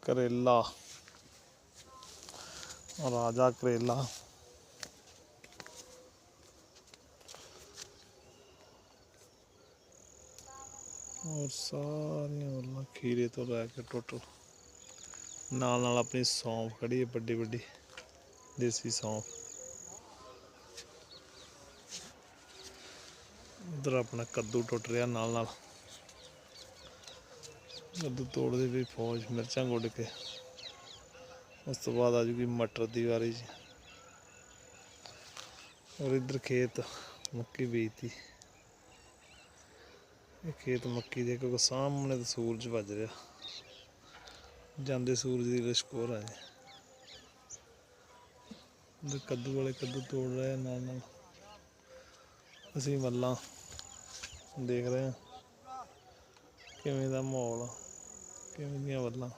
करेला, राजा करेला। और सारियां वल्लां खीरे तो लैके टोटल नाल नाल अपनी सौंफ खड़ी है बड़ी बड़ी देसी सौंफ। उधर अपना कद्दू टुट रहा नाल नाल, कद्दू तोड़ते भी फौज मिर्चा गुड के। उस तो बाद आ जूगी मटर की वारी। और इधर खेत मक्की बीजती, खेत मक्की दे क्योंकि सामने तो सूरज बज रहा, जाते सूरज की लश्कोर है। कद्दू वाले कद्दू तोड़ रहे हैं नाल नाल, असी वल्लां देख रहे हैं किवें दा माहौल, किवें दियां वल्लां।